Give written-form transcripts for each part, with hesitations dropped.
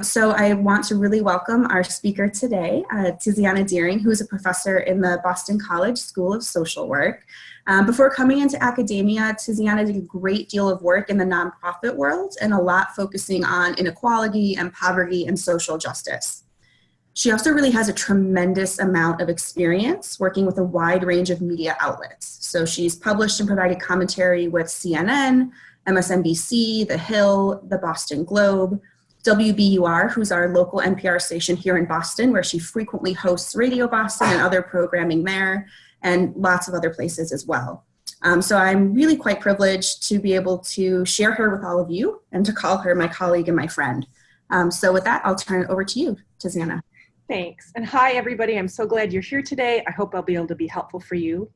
So I want to really welcome our speaker today, Tiziana, who is a professor in the Boston College School of Social Work. Before coming into academia, Tiziana did a great deal of work in the nonprofit world and a lot focusing on inequality and poverty and social justice. She also really has a tremendous amount of experience working with a wide range of media outlets. So she's published and provided commentary with CNN, MSNBC, The Hill, the Boston Globe, WBUR, who's our local NPR station here in Boston, where she frequently hosts Radio Boston and other programming there, and lots of other places as well. So I'm really quite privileged to be able to share her with all of you and to call her my colleague and my friend. So with that, I'll turn it over to you, Tiziana. Thanks. And hi, everybody. I'm so glad you're here today. I hope I'll be able to be helpful for you.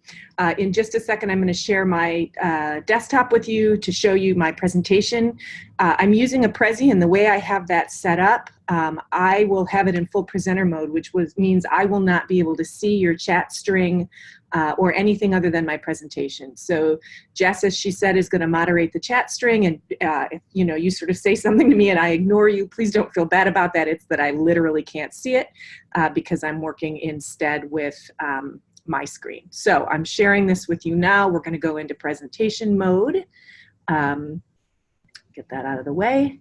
In just a second, I'm going to share my desktop with you to show you my presentation. I'm using a Prezi, and the way I have that set up, I will have it in full presenter mode, which means I will not be able to see your chat string or anything other than my presentation. So Jess, as she said, is going to moderate the chat string, and if you sort of say something to me and I ignore you, please don't feel bad about that. It's that I literally can't see it because I'm working instead with my screen. So I'm sharing this with you now. We're going to go into presentation mode. Get that out of the way.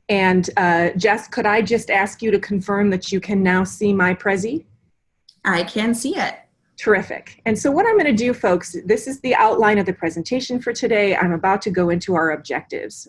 And Jess, could I just ask you to confirm that you can now see my Prezi? I can see it. Terrific. And so what I'm going to do, folks, this is the outline of the presentation for today. I'm about to go into our objectives.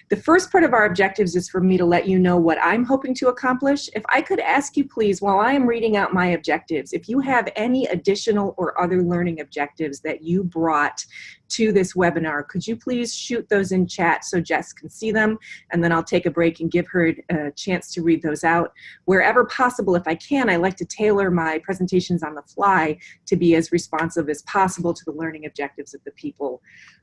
The first part of our objectives is for me to let you know what I'm hoping to accomplish. If I could ask you, please, while I am reading out my objectives, if you have any additional or other learning objectives that you brought to this webinar, could you please shoot those in chat so Jess can see them, and then I'll take a break and give her a chance to read those out. Wherever possible, if I can, I like to tailor my presentations on the fly to be as responsive as possible to the learning objectives of the people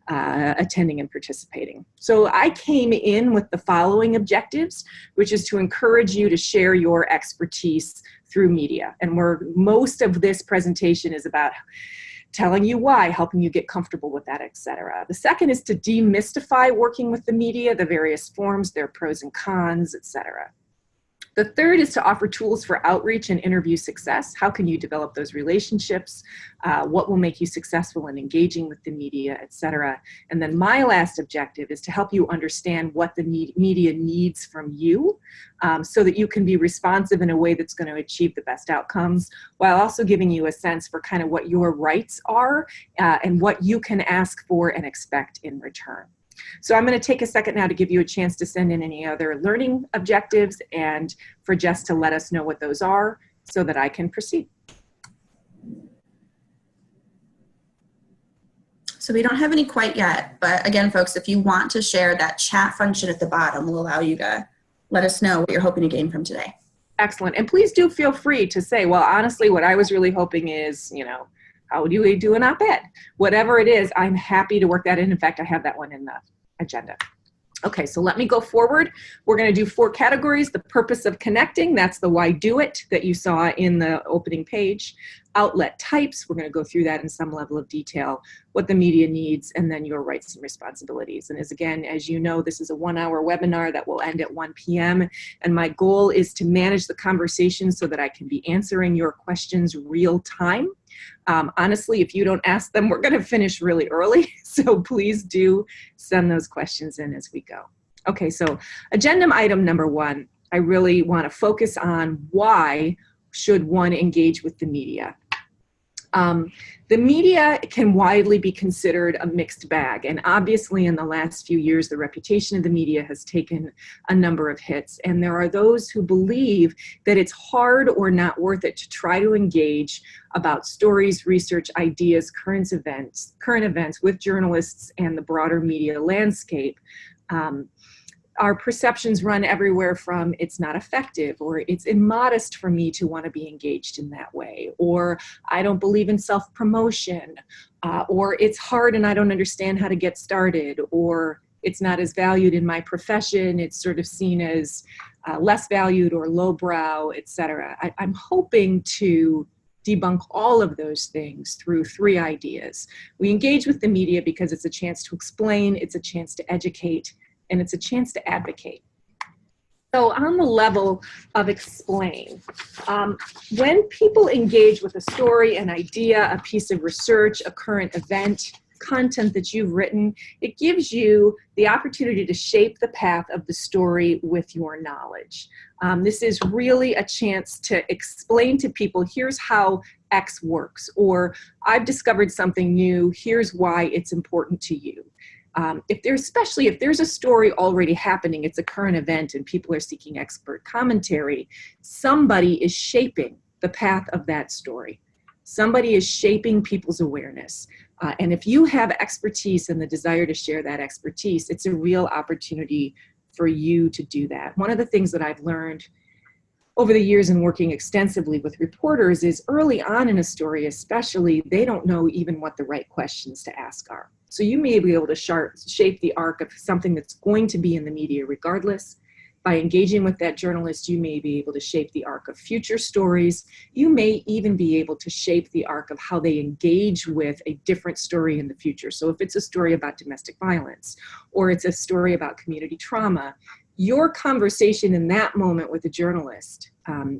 attending and participating. So I came in with the following objectives, which is to encourage you to share your expertise through media. And most of this presentation is about telling you why, helping you get comfortable with that, etc. The second is to demystify working with the media, the various forms, their pros and cons, etc. The third is to offer tools for outreach and interview success. How can you develop those relationships? What will make you successful in engaging with the media, etc. And then my last objective is to help you understand what the media needs from you so that you can be responsive in a way that's going to achieve the best outcomes, while also giving you a sense for kind of what your rights are and what you can ask for and expect in return. So I'm going to take a second now to give you a chance to send in any other learning objectives and for Jess to let us know what those are so that I can proceed. So we don't have any quite yet, but again, folks, if you want to share, that chat function at the bottom will allow you to let us know what you're hoping to gain from today. Excellent. And please do feel free to say, well, honestly, what I was really hoping is, how do we do an op-ed? Whatever it is, I'm happy to work that in. In fact, I have that one in the agenda. Okay, so let me go forward. We're going to do 4 categories. The purpose of connecting, that's the why do it that you saw in the opening page. Outlet types, we're going to go through that in some level of detail. What the media needs, and then your rights and responsibilities. And as you know, this is a 1-hour webinar that will end at 1 p.m. And my goal is to manage the conversation so that I can be answering your questions real time. Honestly, if you don't ask them, we're going to finish really early. So please do send those questions in as we go. Okay, so agenda item number 1, I really want to focus on why should one engage with the media. The media can widely be considered a mixed bag, and obviously in the last few years the reputation of the media has taken a number of hits, and there are those who believe that it's hard or not worth it to try to engage about stories, research, ideas, current events with journalists and the broader media landscape. Our perceptions run everywhere from it's not effective, or it's immodest for me to want to be engaged in that way, or I don't believe in self-promotion, or it's hard and I don't understand how to get started, or it's not as valued in my profession, it's sort of seen as less valued or lowbrow, etc. I'm hoping to debunk all of those things through 3 ideas. We engage with the media because it's a chance to explain, it's a chance to educate, and it's a chance to advocate. So on the level of explain, when people engage with a story, an idea, a piece of research, a current event, content that you've written, it gives you the opportunity to shape the path of the story with your knowledge. This is really a chance to explain to people, here's how X works, or I've discovered something new, here's why it's important to you. Especially if there's a story already happening, it's a current event and people are seeking expert commentary, somebody is shaping the path of that story. Somebody is shaping people's awareness. And if you have expertise and the desire to share that expertise, it's a real opportunity for you to do that. One of the things that I've learned over the years in working extensively with reporters is early on in a story especially, they don't know even what the right questions to ask are. So you may be able to shape the arc of something that's going to be in the media regardless. By engaging with that journalist, you may be able to shape the arc of future stories. You may even be able to shape the arc of how they engage with a different story in the future. So if it's a story about domestic violence, or it's a story about community trauma, your conversation in that moment with the journalist,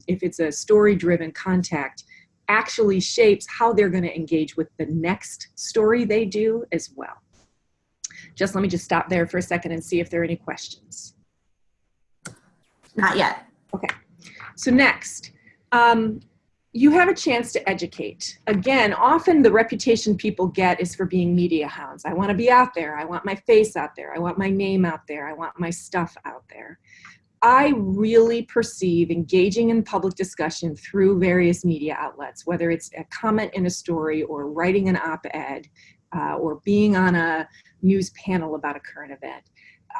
if it's a story-driven contact, actually shapes how they're going to engage with the next story they do as well. Let me just stop there for a second and see if there are any questions. Not yet. Okay. So next, you have a chance to educate. Again, often the reputation people get is for being media hounds. I want to be out there. I want my face out there. I want my name out there. I want my stuff out there. I really perceive engaging in public discussion through various media outlets, whether it's a comment in a story or writing an op-ed or being on a news panel about a current event.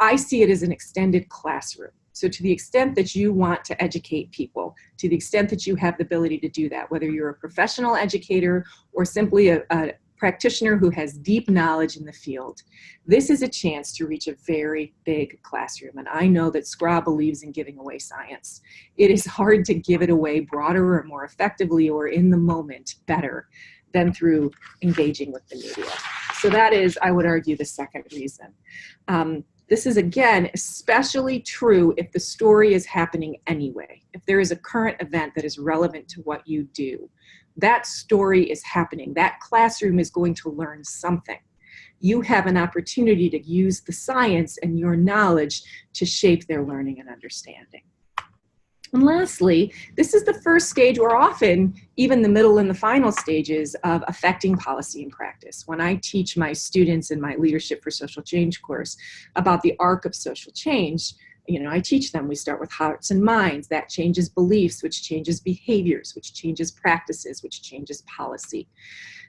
I see it as an extended classroom. So to the extent that you want to educate people, to the extent that you have the ability to do that, whether you're a professional educator or simply a practitioner who has deep knowledge in the field, this is a chance to reach a very big classroom. And I know that SCRA believes in giving away science. It is hard to give it away broader or more effectively or in the moment better than through engaging with the media. So that is, I would argue, the second reason. This is, again, especially true if the story is happening anyway. If there is a current event that is relevant to what you do, that story is happening. That classroom is going to learn something. You have an opportunity to use the science and your knowledge to shape their learning and understanding. And lastly, this is the first stage, or often even the middle and the final stages of affecting policy and practice. When I teach my students in my Leadership for Social Change course about the arc of social change, I teach them, we start with hearts and minds. That changes beliefs, which changes behaviors, which changes practices, which changes policy.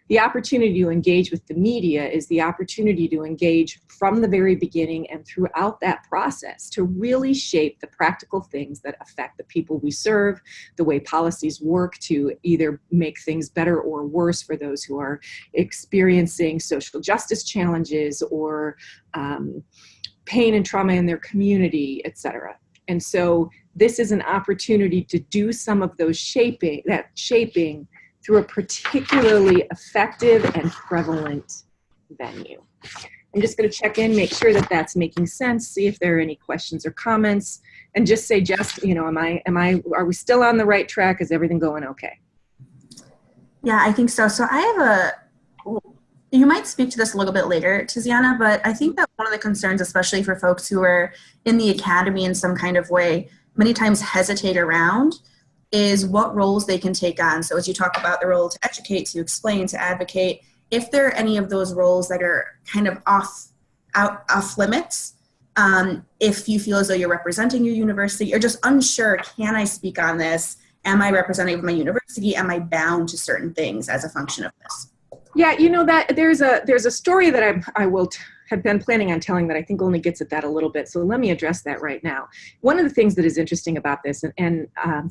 The opportunity to engage with the media is the opportunity to engage from the very beginning and throughout that process to really shape the practical things that affect the people we serve, the way policies work to either make things better or worse for those who are experiencing social justice challenges or pain and trauma in their community, etc. And so this is an opportunity to do some of those shaping through a particularly effective and prevalent venue. I'm just going to check in, make sure that that's making sense, see if there are any questions or comments, and just say, are we still on the right track? Is everything going okay? Yeah, I think so. So I have you might speak to this a little bit later, Tiziana, but I think that one of the concerns, especially for folks who are in the academy in some kind of way, many times hesitate around, is what roles they can take on. So as you talk about the role to educate, to explain, to advocate, if there are any of those roles that are kind of off limits, if you feel as though you're representing your university, you're just unsure, can I speak on this? Am I representing my university? Am I bound to certain things as a function of this? Yeah, that there's a story that I will have been planning on telling that I think only gets at that a little bit. So let me address that right now. One of the things that is interesting about this,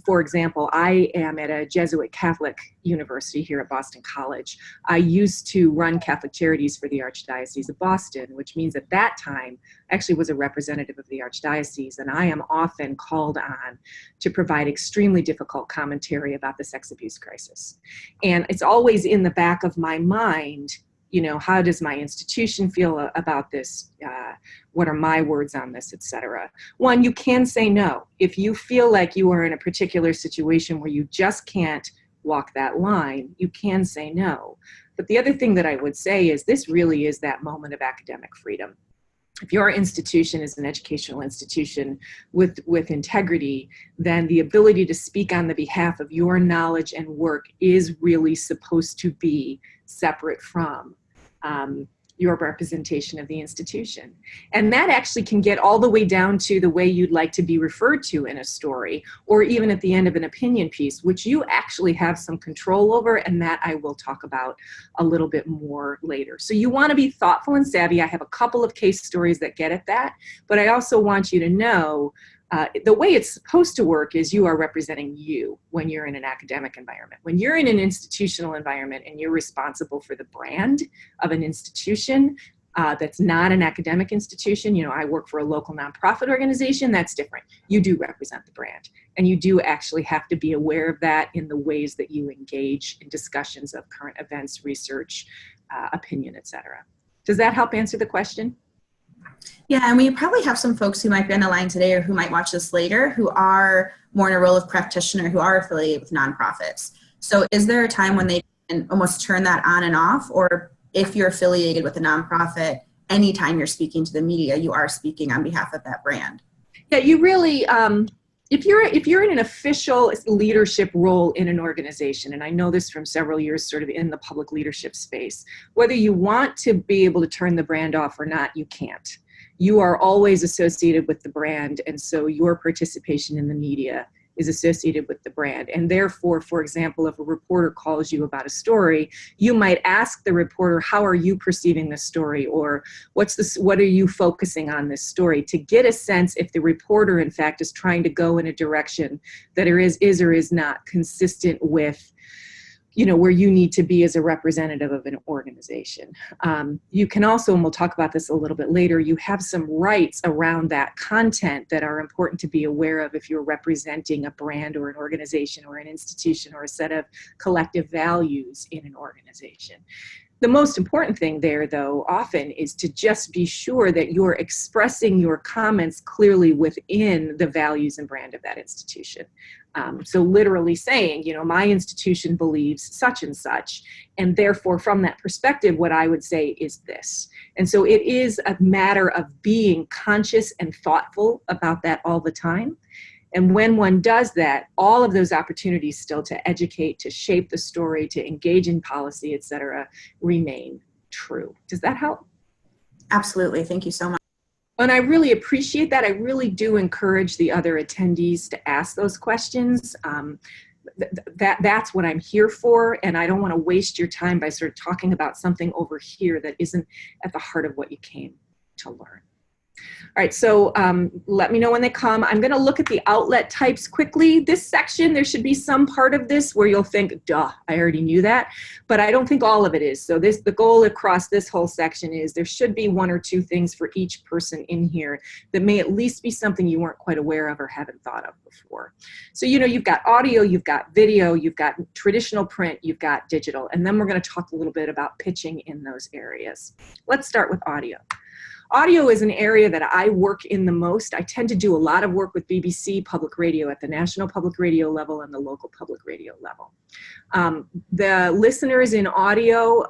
for example, I am at a Jesuit Catholic university here at Boston College. I used to run Catholic Charities for the Archdiocese of Boston, which means at that time I actually was a representative of the Archdiocese, and I am often called on to provide extremely difficult commentary about the sex abuse crisis. And it's always in the back of my mind, you know, how does my institution feel about this? What are my words on this, etc. One, you can say no. If you feel like you are in a particular situation where you just can't walk that line, you can say no. But the other thing that I would say is this really is that moment of academic freedom. If your institution is an educational institution with integrity, then the ability to speak on the behalf of your knowledge and work is really supposed to be separate from your representation of the institution. And that actually can get all the way down to the way you'd like to be referred to in a story, or even at the end of an opinion piece, which you actually have some control over, and that I will talk about a little bit more later. So you want to be thoughtful and savvy. I have a couple of case stories that get at that, but I also want you to know the way it's supposed to work is you are representing you when you're in an academic environment. When you're in an institutional environment and you're responsible for the brand of an institution that's not an academic institution, you know, I work for a local nonprofit organization, that's different. You do represent the brand, and you do actually have to be aware of that in the ways that you engage in discussions of current events, research, opinion, etc. Does that help answer the question? Yeah, and we probably have some folks who might be on the line today or who might watch this later who are more in a role of practitioner, who are affiliated with nonprofits. So is there a time when they can almost turn that on and off? Or if you're affiliated with a nonprofit, anytime you're speaking to the media, you are speaking on behalf of that brand? Yeah, you really, if you're in an official leadership role in an organization, and I know this from several years sort of in the public leadership space, whether you want to be able to turn the brand off or not, you can't. You are always associated with the brand, and so your participation in the media is associated with the brand. And therefore, for example, if a reporter calls you about a story, you might ask the reporter, how are you perceiving this story? Or what are you focusing on this story? To get a sense if the reporter, in fact, is trying to go in a direction that is or is not consistent with, you know, where you need to be as a representative of an organization. You can also, and we'll talk about this a little bit later, you have some rights around that content that are important to be aware of if you're representing a brand or an organization or an institution or a set of collective values in an organization. The most important thing there, though, often is to just be sure that you're expressing your comments clearly within the values and brand of that institution. So literally saying, you know, my institution believes such and such, and therefore from that perspective, what I would say is this. And so it is a matter of being conscious and thoughtful about that all the time. And when one does that, all of those opportunities still to educate, to shape the story, to engage in policy, et cetera, remain true. Does that help? Absolutely. Thank you so much. And I really appreciate that. I really do encourage the other attendees to ask those questions. That's what I'm here for, and I don't want to waste your time by sort of talking about something over here that isn't at the heart of what you came to learn. All right, so let me know when they come. I'm going to look at the outlet types quickly. This section, there should be some part of this where you'll think, duh, I already knew that, but I don't think all of it is. So the goal across this whole section is there should be one or two things for each person in here that may at least be something you weren't quite aware of or haven't thought of before. So, you know, you've got audio, you've got video, you've got traditional print, you've got digital, and then we're going to talk a little bit about pitching in those areas. Let's start with audio. Audio is an area that I work in the most. I tend to do a lot of work with BBC Public Radio at the national public radio level and the local public radio level. The listeners in audio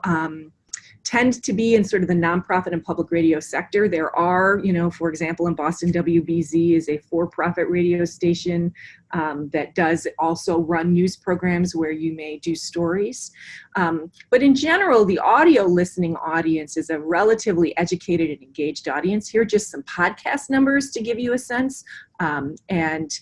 tend to be in sort of the nonprofit and public radio sector. There are, you know, for example, in Boston, WBZ is a for-profit radio station that does also run news programs where you may do stories. But in general, the audio listening audience is a relatively educated and engaged audience. Here are just some podcast numbers to give you a sense, and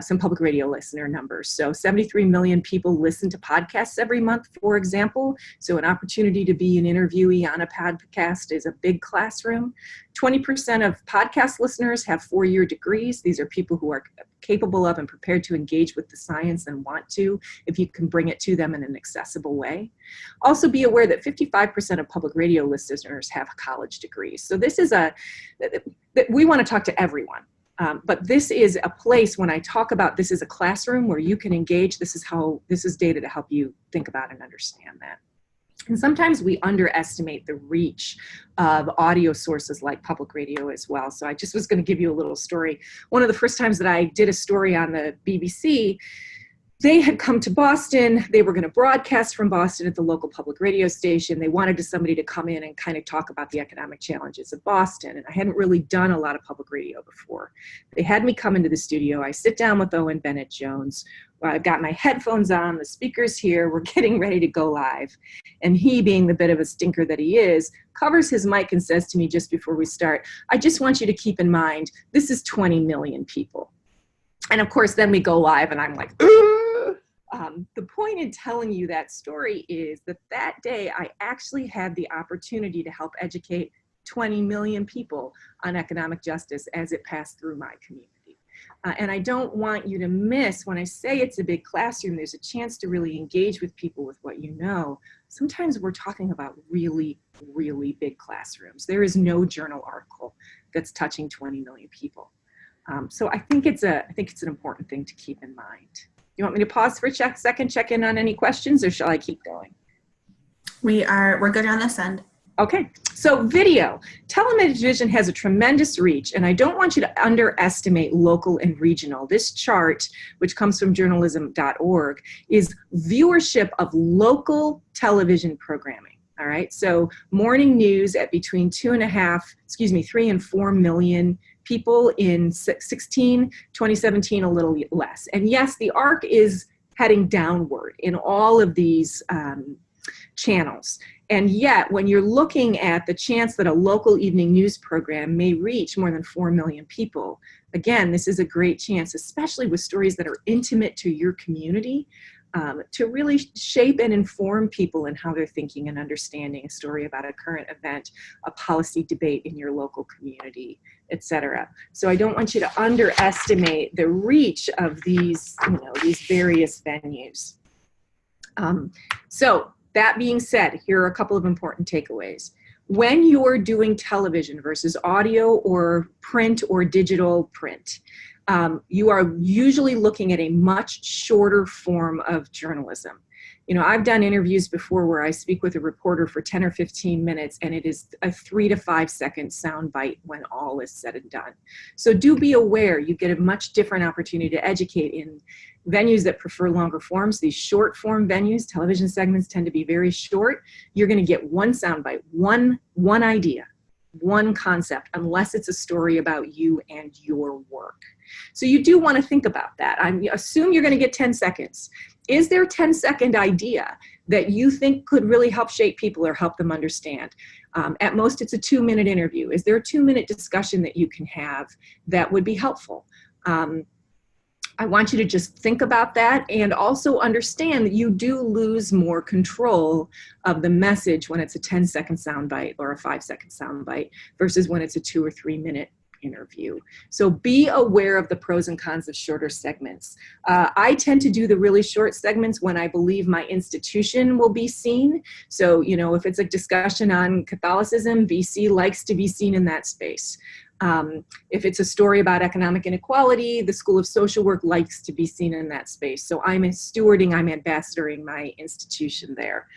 some public radio listener numbers. So 73 million people listen to podcasts every month, for example. So an opportunity to be an interviewee on a podcast is a big classroom. 20% of podcast listeners have 4-year degrees. These are people who are capable of and prepared to engage with the science and want to, if you can bring it to them in an accessible way. Also be aware that 55% of public radio listeners have college degrees. So this is we want to talk to everyone. But this is a place, when I talk about this is a classroom where you can engage, this is data to help you think about and understand that. And sometimes we underestimate the reach of audio sources like public radio as well. So I just was going to give you a little story. One of the first times that I did a story on the BBC, they had come to Boston. They were going to broadcast from Boston at the local public radio station. They wanted somebody to come in and kind of talk about the economic challenges of Boston. And I hadn't really done a lot of public radio before. They had me come into the studio. I sit down with Owen Bennett-Jones. I've got my headphones on, the speaker's here, we're getting ready to go live. And he, being the bit of a stinker that he is, covers his mic and says to me just before we start, I just want you to keep in mind, this is 20 million people. And of course, then we go live and I'm like, the point in telling you that story is that that day I actually had the opportunity to help educate 20 million people on economic justice as it passed through my community. And I don't want you to miss, when I say it's a big classroom, there's a chance to really engage with people with what you know. Sometimes we're talking about really, really big classrooms. There is no journal article that's touching 20 million people. So I think it's an important thing to keep in mind. You want me to pause for a second, check in on any questions, or shall I keep going? We're good on this end. Okay, so video. Television has a tremendous reach, and I don't want you to underestimate local and regional. This chart, which comes from journalism.org, is viewership of local television programming. All right, so morning news at between 3 and 4 million people in 2017, a little less. And yes, the arc is heading downward in all of these channels. And yet, when you're looking at the chance that a local evening news program may reach more than 4 million people, again, this is a great chance, especially with stories that are intimate to your community, to really shape and inform people in how they're thinking and understanding a story about a current event, a policy debate in your local community, etc. So I don't want you to underestimate the reach of these, these various venues. So that being said, here are a couple of important takeaways. When you're doing television versus audio or print or digital print, you are usually looking at a much shorter form of journalism. I've done interviews before where I speak with a reporter for 10 or 15 minutes, and it is a 3 to 5 second soundbite when all is said and done. So do be aware, you get a much different opportunity to educate in venues that prefer longer forms. These short form venues, television segments tend to be very short. You're going to get one soundbite, one idea, one concept, unless it's a story about you and your work. So you do want to think about that. I assume you're going to get 10 seconds. Is there a 10-second idea that you think could really help shape people or help them understand? At most, it's a 2-minute interview. Is there a 2-minute discussion that you can have that would be helpful? I want you to just think about that and also understand that you do lose more control of the message when it's a 10-second soundbite or a 5-second soundbite versus when it's a 2 or 3 minute interview. So be aware of the pros and cons of shorter segments. I tend to do the really short segments when I believe my institution will be seen. So, if it's a discussion on Catholicism, VC likes to be seen in that space. If it's a story about economic inequality, the School of Social Work likes to be seen in that space. So I'm ambassadoring my institution there.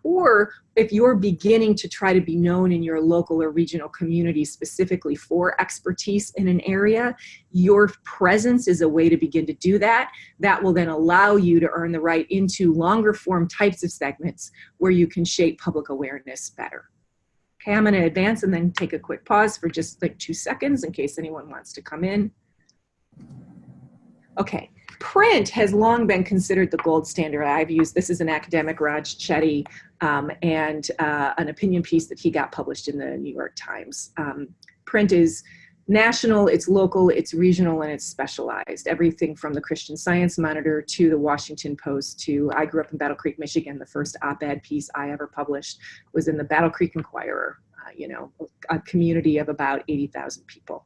Or if you're beginning to try to be known in your local or regional community specifically for expertise in an area, your presence is a way to begin to do that. That will then allow you to earn the right into longer form types of segments where you can shape public awareness better. Okay, I'm going to advance and then take a quick pause for just like 2 seconds in case anyone wants to come in. Okay, print has long been considered the gold standard. I've used, this is an academic, Raj Chetty, and an opinion piece that he got published in the New York Times. Print is national, it's local, it's regional, and it's specialized. Everything from the Christian Science Monitor to the Washington Post to, I grew up in Battle Creek, Michigan. The first op-ed piece I ever published was in the Battle Creek Inquirer, a community of about 80,000 people.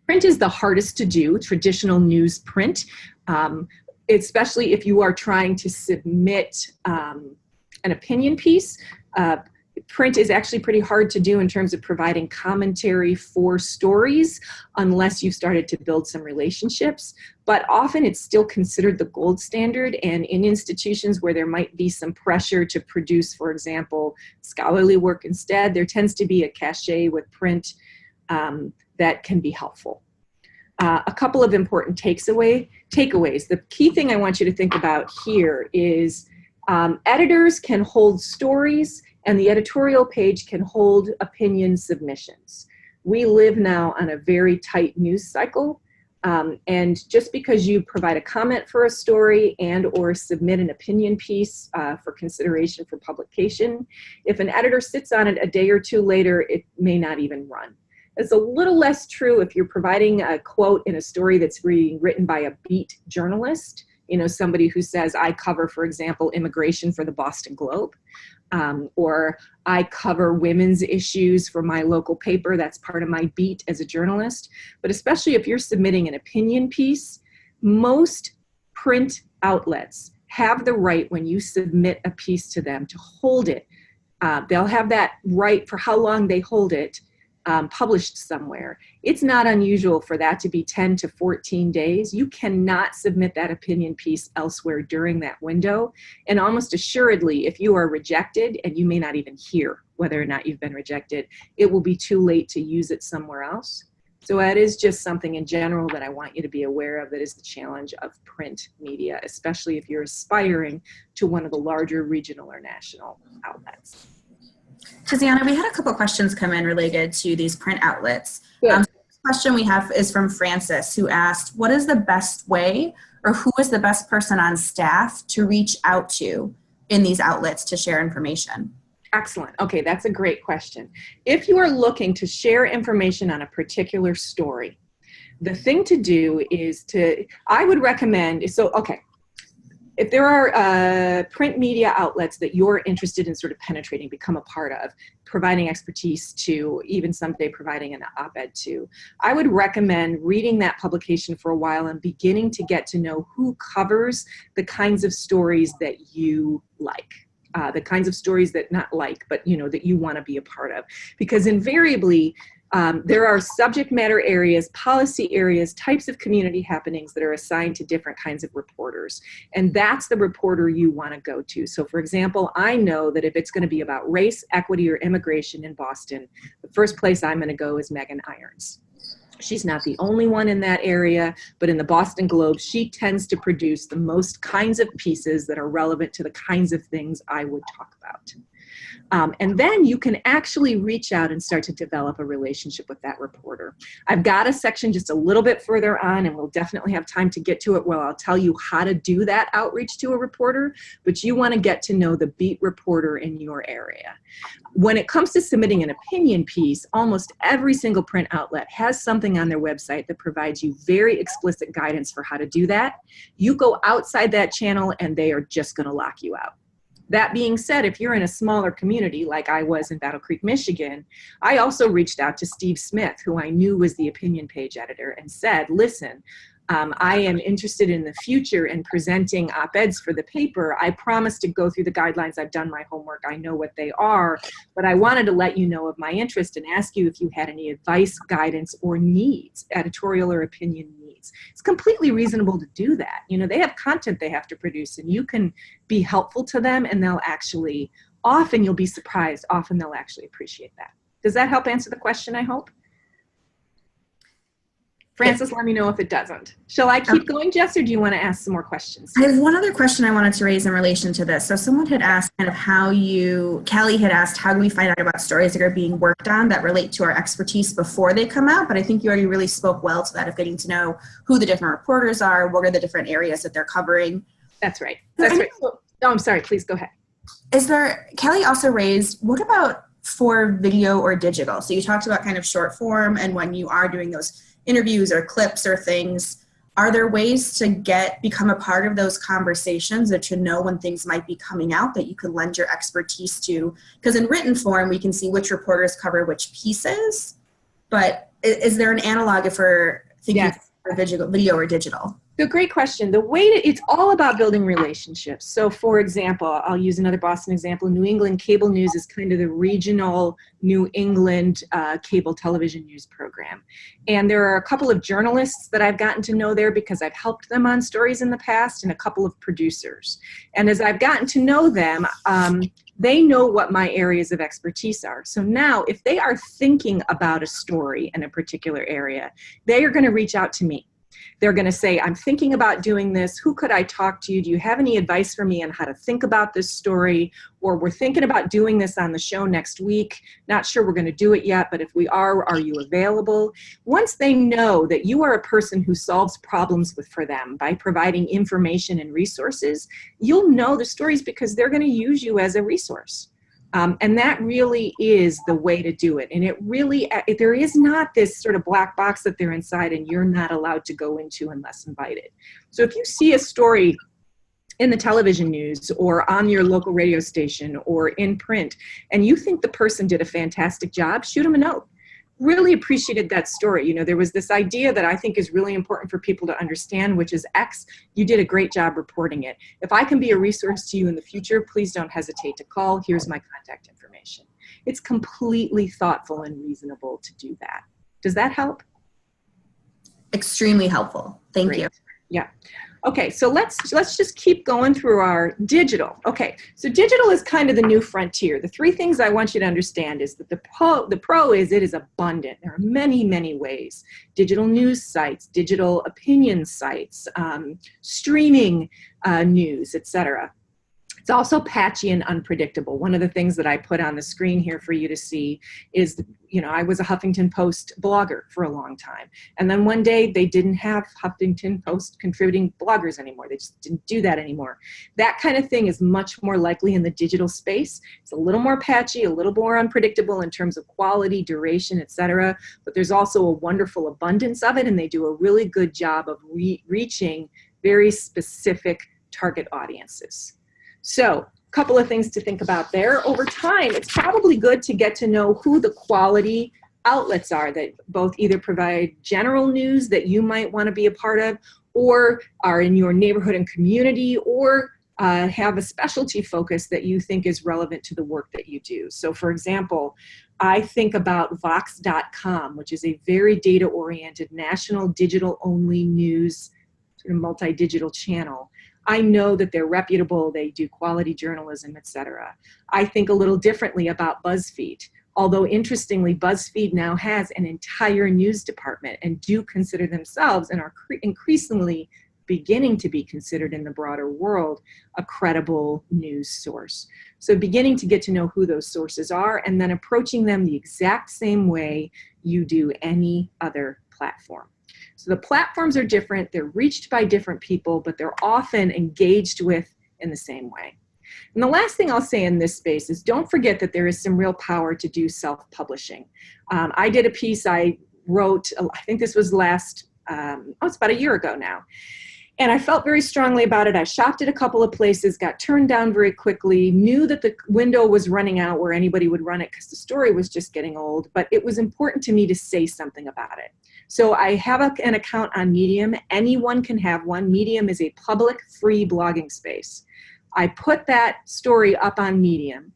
Print is the hardest to do, traditional news print, especially if you are trying to submit an opinion piece. print is actually pretty hard to do in terms of providing commentary for stories unless you've started to build some relationships. But often it's still considered the gold standard, and in institutions where there might be some pressure to produce, for example, scholarly work instead, there tends to be a cachet with print that can be helpful. A couple of important takeaways. The key thing I want you to think about here is editors can hold stories, and the editorial page can hold opinion submissions. We live now on a very tight news cycle, and just because you provide a comment for a story and or submit an opinion piece for consideration for publication, if an editor sits on it a day or two later, it may not even run. It's a little less true if you're providing a quote in a story that's being written by a beat journalist, you know, somebody who says, I cover, for example, immigration for the Boston Globe, or I cover women's issues for my local paper. That's part of my beat as a journalist. But especially if you're submitting an opinion piece, most print outlets have the right when you submit a piece to them to hold it. They'll have that right for how long they hold it published somewhere. It's not unusual for that to be 10 to 14 days. You cannot submit that opinion piece elsewhere during that window. And almost assuredly, if you are rejected, and you may not even hear whether or not you've been rejected, it will be too late to use it somewhere else. So that is just something in general that I want you to be aware of. That is the challenge of print media, especially if you're aspiring to one of the larger regional or national outlets. Tiziana, we had a couple of questions come in related to these print outlets. Yeah. The question we have is from Francis, who asked, what is the best way, or who is the best person on staff to reach out to in these outlets to share information? Excellent. Okay, that's a great question. If you are looking to share information on a particular story, the thing to do is I would recommend, if there are print media outlets that you're interested in sort of penetrating, become a part of, providing expertise to, even someday providing an op-ed to, I would recommend reading that publication for a while and beginning to get to know who covers the kinds of stories that you like. The kinds of stories that but that you want to be a part of. Because invariably, there are subject matter areas, policy areas, types of community happenings that are assigned to different kinds of reporters. And that's the reporter you want to go to. So for example, I know that if it's going to be about race, equity, or immigration in Boston, the first place I'm going to go is Megan Irons. She's not the only one in that area, but in the Boston Globe, she tends to produce the most kinds of pieces that are relevant to the kinds of things I would talk about. And then you can actually reach out and start to develop a relationship with that reporter. I've got a section just a little bit further on, and we'll definitely have time to get to it, where I'll tell you how to do that outreach to a reporter, but you want to get to know the beat reporter in your area. When it comes to submitting an opinion piece, almost every single print outlet has something on their website that provides you very explicit guidance for how to do that. You go outside that channel and they are just going to lock you out. That being said, if you're in a smaller community like I was in Battle Creek, Michigan, I also reached out to Steve Smith, who I knew was the opinion page editor, and said, listen, I am interested in the future in presenting op-eds for the paper. I promised to go through the guidelines. I've done my homework. I know what they are, but I wanted to let you know of my interest and ask you if you had any advice, guidance, or needs, editorial or opinion needs. It's completely reasonable to do that. You know, they have content they have to produce, and you can be helpful to them, and they'll actually, often you'll be surprised, often they'll actually appreciate that. Does that help answer the question, I hope? Francis, let me know if it doesn't. Shall I keep going, Jess, or do you want to ask some more questions? I have one other question I wanted to raise in relation to this. So someone had asked kind of Callie had asked, how do we find out about stories that are being worked on that relate to our expertise before they come out? But I think you already really spoke well to that, of getting to know who the different reporters are, what are the different areas that they're covering. That's right. That's right. Oh, I'm sorry. Please go ahead. Kelly also raised, what about for video or digital? So you talked about kind of short form, and when you are doing those interviews or clips or things, are there ways to become a part of those conversations, or to know when things might be coming out that you can lend your expertise to? Because in written form, we can see which reporters cover which pieces, but is there an analog if we're thinking of video or digital? So great question. The way it's all about building relationships. So for example, I'll use another Boston example. New England Cable News is kind of the regional New England cable television news program. And there are a couple of journalists that I've gotten to know there because I've helped them on stories in the past, and a couple of producers. And as I've gotten to know them, they know what my areas of expertise are. So now if they are thinking about a story in a particular area, they are going to reach out to me. They're going to say, I'm thinking about doing this. Who could I talk to? Do you have any advice for me on how to think about this story? Or we're thinking about doing this on the show next week. Not sure we're going to do it yet, but if we are you available? Once they know that you are a person who solves problems for them by providing information and resources, you'll know the stories because they're going to use you as a resource. And that really is the way to do it. And it really, there is not this sort of black box that they're inside and you're not allowed to go into unless invited. So if you see a story in the television news or on your local radio station or in print, and you think the person did a fantastic job, shoot them a note. Really appreciated that story. You know, there was this idea that I think is really important for people to understand, which is X, you did a great job reporting it. If I can be a resource to you in the future, please don't hesitate to call. Here's my contact information. It's completely thoughtful and reasonable to do that. Does that help? Extremely helpful. Thank you. Yeah. Okay, so let's just keep going through our digital. Okay, so digital is kind of the new frontier. The three things I want you to understand is that the pro is it is abundant. There are many, many ways. Digital news sites, digital opinion sites, streaming news, etc. It's also patchy and unpredictable. One of the things that I put on the screen here for you to see is, you know, I was a Huffington Post blogger for a long time. And then one day they didn't have Huffington Post contributing bloggers anymore. They just didn't do that anymore. That kind of thing is much more likely in the digital space. It's a little more patchy, a little more unpredictable in terms of quality, duration, etc. But there's also a wonderful abundance of it, and they do a really good job of reaching very specific target audiences. So a couple of things to think about there. Over time, it's probably good to get to know who the quality outlets are that both either provide general news that you might want to be a part of, or are in your neighborhood and community, or have a specialty focus that you think is relevant to the work that you do. So for example, I think about Vox.com, which is a very data-oriented national digital-only news sort of multi-digital channel. I know that they're reputable, they do quality journalism, etc. I think a little differently about BuzzFeed. Although interestingly, BuzzFeed now has an entire news department and do consider themselves and are increasingly beginning to be considered in the broader world a credible news source. So beginning to get to know who those sources are and then approaching them the exact same way you do any other platform. So the platforms are different, they're reached by different people, but they're often engaged with in the same way. And the last thing I'll say in this space is don't forget that there is some real power to do self-publishing. I did a piece I wrote, I think this was it's about a year ago now. And I felt very strongly about it. I shopped at a couple of places, got turned down very quickly, knew that the window was running out where anybody would run it because the story was just getting old, but it was important to me to say something about it. So I have an account on Medium. Anyone can have one. Medium is a public, free blogging space. I put that story up on Medium.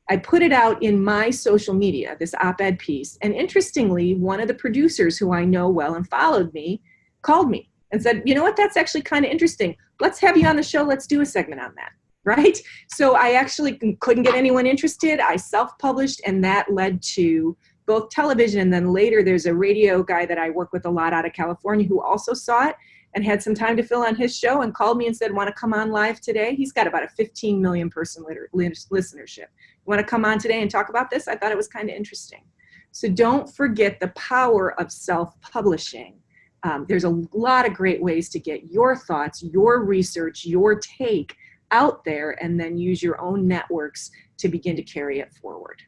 I put it out in my social media, this op-ed piece. And interestingly, one of the producers who I know well and followed me called me and said, you know what, that's actually kind of interesting. Let's have you on the show. Let's do a segment on that, right? So I actually couldn't get anyone interested. I self-published, and that led to both television, and then later there's a radio guy that I work with a lot out of California who also saw it and had some time to fill on his show and called me and said, want to come on live today? He's got about a 15 million person listenership. Want to come on today and talk about this? I thought it was kind of interesting. So don't forget the power of self-publishing. There's a lot of great ways to get your thoughts, your research, your take out there, and then use your own networks to begin to carry it forward.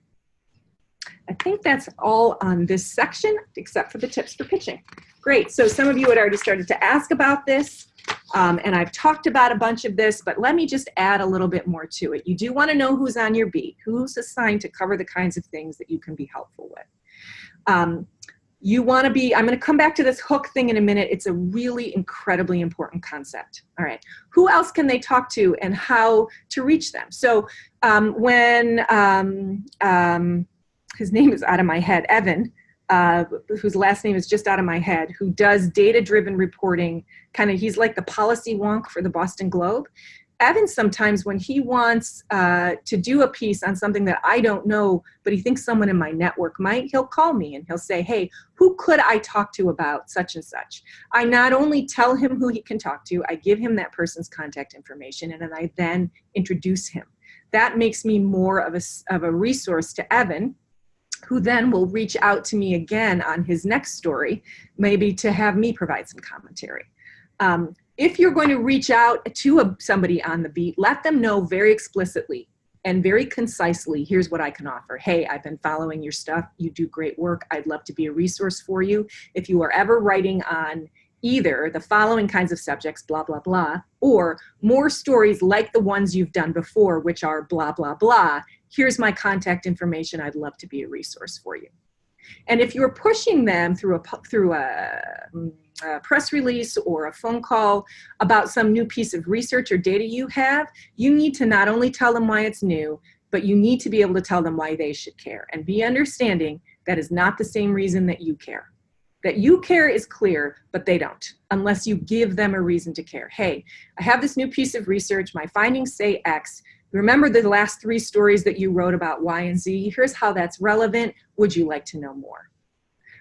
I think that's all on this section, except for the tips for pitching. Great, so some of you had already started to ask about this, and I've talked about a bunch of this, but let me just add a little bit more to it. You do want to know who's on your beat, who's assigned to cover the kinds of things that you can be helpful with. You want to be, I'm going to come back to this hook thing in a minute. It's a really incredibly important concept. All right. Who else can they talk to and how to reach them? So when his name is out of my head, Evan, whose last name is just out of my head, who does data-driven reporting, he's like the policy wonk for the Boston Globe. Evan, sometimes when he wants to do a piece on something that I don't know, but he thinks someone in my network might, he'll call me and he'll say, hey, who could I talk to about such and such? I not only tell him who he can talk to, I give him that person's contact information, and then I then introduce him. That makes me more of a resource to Evan, who then will reach out to me again on his next story, maybe to have me provide some commentary. If you're going to reach out to somebody on the beat, let them know very explicitly and very concisely, here's what I can offer. Hey, I've been following your stuff. You do great work. I'd love to be a resource for you. If you are ever writing on either the following kinds of subjects, blah, blah, blah, or more stories like the ones you've done before, which are blah, blah, blah, here's my contact information. I'd love to be a resource for you. And if you're pushing them through a press release or a phone call about some new piece of research or data you have, you need to not only tell them why it's new, but you need to be able to tell them why they should care. And be understanding that is not the same reason that you care. That you care is clear, but they don't, unless you give them a reason to care. Hey, I have this new piece of research. My findings say X. Remember the last 3 stories that you wrote about Y and Z? Here's how that's relevant. Would you like to know more?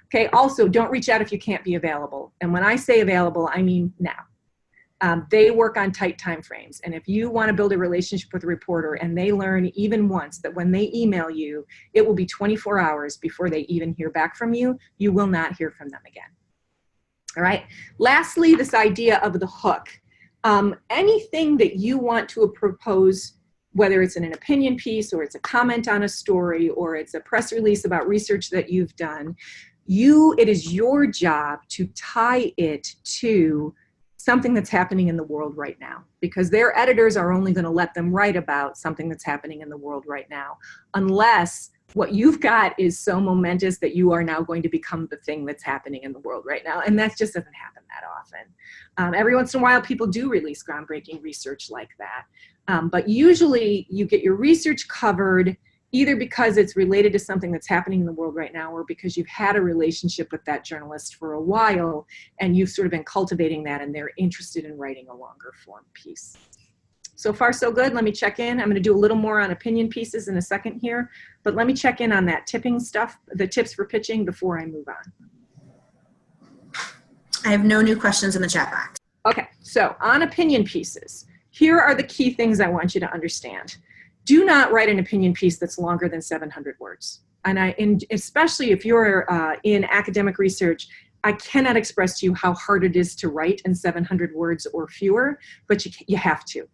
Okay, also don't reach out if you can't be available. And when I say available, I mean now. They work on tight time frames. And if you want to build a relationship with a reporter and they learn even once that when they email you, it will be 24 hours before they even hear back from you, you will not hear from them again. All right. Lastly, this idea of the hook. Anything that you want to propose, whether it's in an opinion piece or it's a comment on a story or it's a press release about research that you've done, it is your job to tie it to something that's happening in the world right now, because their editors are only going to let them write about something that's happening in the world right now, unless what you've got is so momentous that you are now going to become the thing that's happening in the world right now. And that just doesn't happen that often. Every once in a while, people do release groundbreaking research like that. But usually you get your research covered either because it's related to something that's happening in the world right now or because you've had a relationship with that journalist for a while and you've sort of been cultivating that and they're interested in writing a longer form piece. So far, so good. Let me check in. I'm going to do a little more on opinion pieces in a second here, but let me check in on that tipping stuff, the tips for pitching before I move on. I have no new questions in the chat box. Okay, so on opinion pieces, here are the key things I want you to understand. Do not write an opinion piece that's longer than 700 words. And especially if you're in academic research, I cannot express to you how hard it is to write in 700 words or fewer, but you have to.